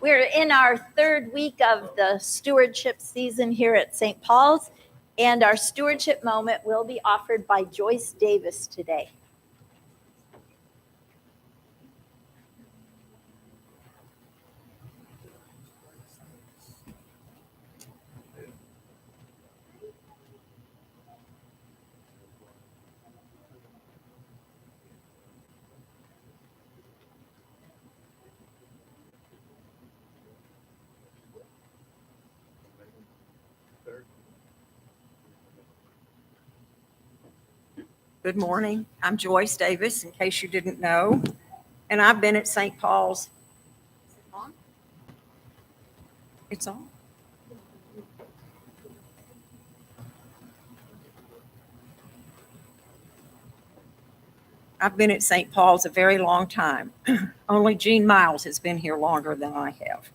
We're in our third week of the stewardship season here at St. Paul's, and our stewardship moment will be offered by Joyce Davis today. Good morning. I'm Joyce Davis, in case you didn't know, and I've been at St. Paul's. It's on. I've been at St. Paul's a very long time. Only Jean Miles has been here longer than I have.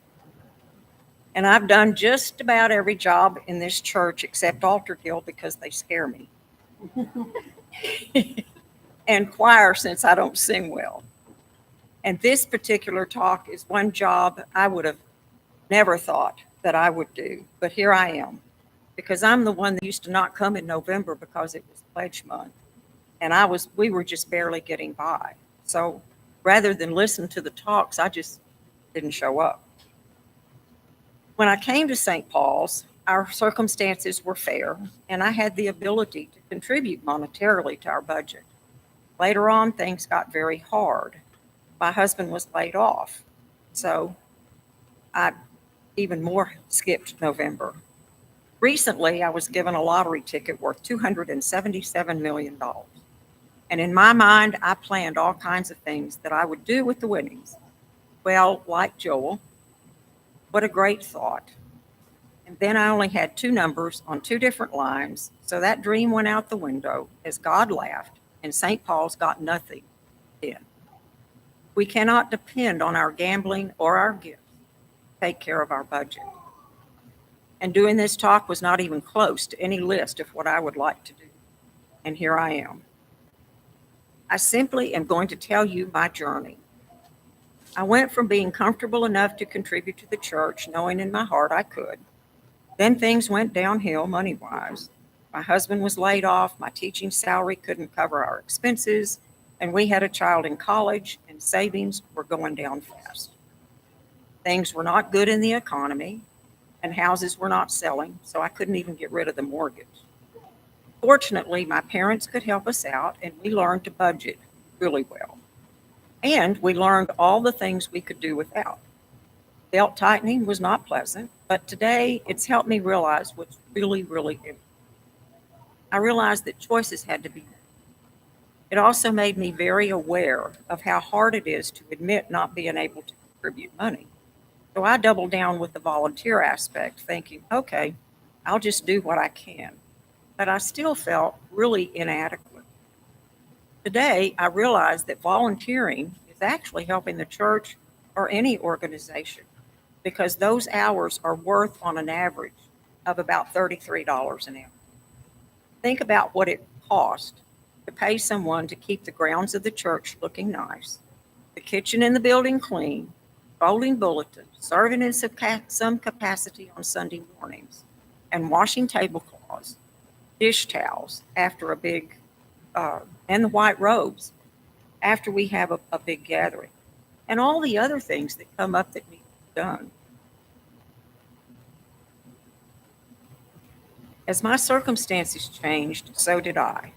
And I've done just about every job in this church except altar guild because they scare me. And choir since I don't sing well. And this particular talk is one job I would have never thought that I would do, but here I am, because I'm the one that used to not come in November because it was pledge month, and we were just barely getting by. So rather than listen to the talks, I just didn't show up. When I came to St. Paul's, our circumstances were fair, and I had the ability to contribute monetarily to our budget. Later on, things got very hard. My husband was laid off, so I even more skipped November. Recently, I was given a lottery ticket worth $277 million. And in my mind, I planned all kinds of things that I would do with the winnings. Well, like Joel, what a great thought. And then I only had two numbers on two different lines, so that dream went out the window as God laughed, and St. Paul's got nothing in. We cannot depend on our gambling or our gifts to take care of our budget. And doing this talk was not even close to any list of what I would like to do. And here I am. I simply am going to tell you my journey. I went from being comfortable enough to contribute to the church, knowing in my heart I could. Then things went downhill money-wise. My husband was laid off, my teaching salary couldn't cover our expenses, and we had a child in college, and savings were going down fast. Things were not good in the economy, and houses were not selling, so I couldn't even get rid of the mortgage. Fortunately, my parents could help us out, and we learned to budget really well. And we learned all the things we could do without. Belt tightening was not pleasant, but today it's helped me realize what's really, really important. I realized that choices had to be made. It also made me very aware of how hard it is to admit not being able to contribute money. So I doubled down with the volunteer aspect, thinking, okay, I'll just do what I can. But I still felt really inadequate. Today, I realized that volunteering is actually helping the church or any organization because those hours are worth on an average of about $33 an hour. Think about what it costs to pay someone to keep the grounds of the church looking nice, the kitchen in the building clean, folding bulletins, serving in some capacity on Sunday mornings, and washing tablecloths, dish towels after a big, and the white robes after we have a big gathering, and all the other things that come up that need to be done. As my circumstances changed, so did I.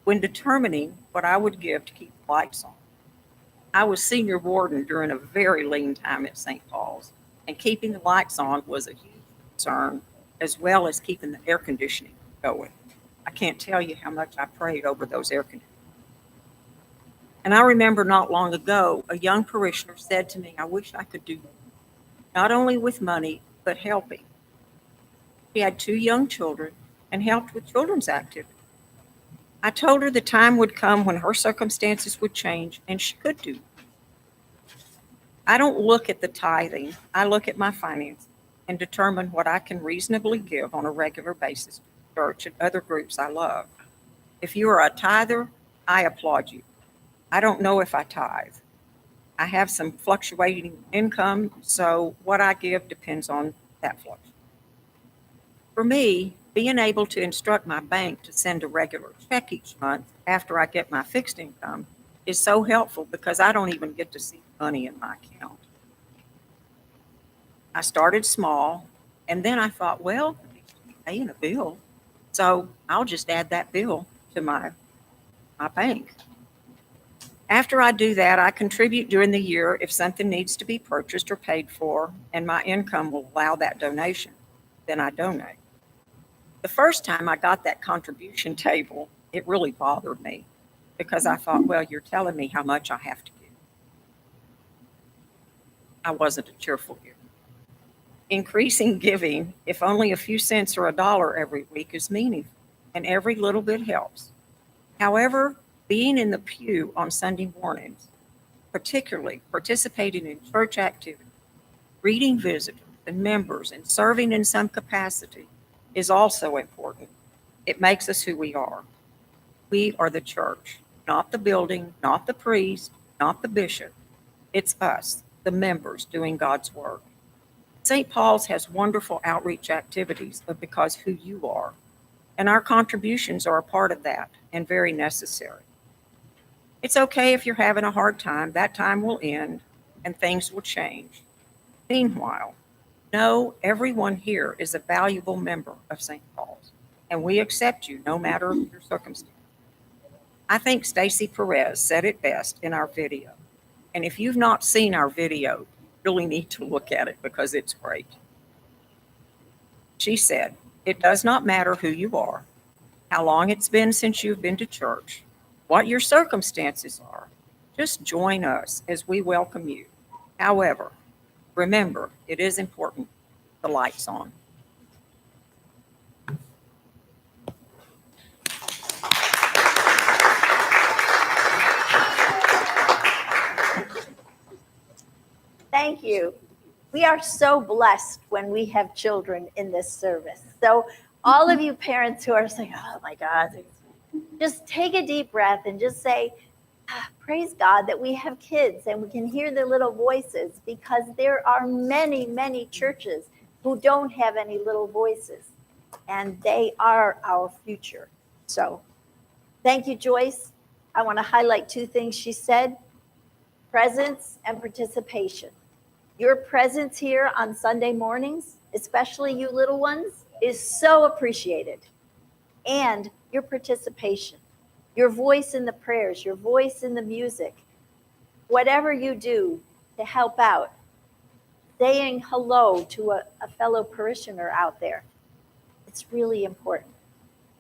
When determining what I would give to keep the lights on, I was senior warden during a very lean time at St. Paul's, and keeping the lights on was a huge concern, as well as keeping the air conditioning going. I can't tell you how much I prayed over those air conditioners. And I remember not long ago, a young parishioner said to me, I wish I could do more, not only with money, but helping. She had two young children and helped with children's activities. I told her the time would come when her circumstances would change and she could do it. I don't look at the tithing, I look at my finances and determine what I can reasonably give on a regular basis to the church and other groups I love. If you are a tither, I applaud you. I don't know if I tithe. I have some fluctuating income, so what I give depends on that fluctuation. For me, being able to instruct my bank to send a regular check each month after I get my fixed income is so helpful because I don't even get to see money in my account. I started small, and then I thought, well, I'm paying a bill, so I'll just add that bill to my bank. After I do that, I contribute during the year if something needs to be purchased or paid for, and my income will allow that donation. Then I donate. The first time I got that contribution table, it really bothered me because I thought, well, you're telling me how much I have to give. I wasn't a cheerful giver. Increasing giving, if only a few cents or $1 every week, is meaningful, and every little bit helps. However, being in the pew on Sunday mornings, particularly participating in church activities, greeting visitors and members, and serving in some capacity is also important. It makes us who we are. We are the church, not the building, not the priest, not the bishop. It's us, the members, doing God's work. St. Paul's has wonderful outreach activities because who you are, and our contributions are a part of that and very necessary. It's okay if you're having a hard time. That time will end and things will change. Meanwhile, know everyone here is a valuable member of St. Paul's, and we accept you no matter your circumstance. I think Stacy Perez said it best in our video. And if you've not seen our video, you really need to look at it because it's great. She said, "It does not matter who you are, how long it's been since you've been to church, what your circumstances are. Just join us as we welcome you. However, remember, it is important the lights on." Thank you. We are so blessed when we have children in this service. So all of you parents who are saying, oh my God, just take a deep breath and just say, praise God that we have kids and we can hear their little voices, because there are many, many churches who don't have any little voices, and they are our future. So thank you, Joyce. I want to highlight two things she said: presence and participation. Your presence here on Sunday mornings, especially you little ones, is so appreciated. And your participation, your voice in the prayers, your voice in the music, whatever you do to help out, saying hello to a fellow parishioner out there, it's really important.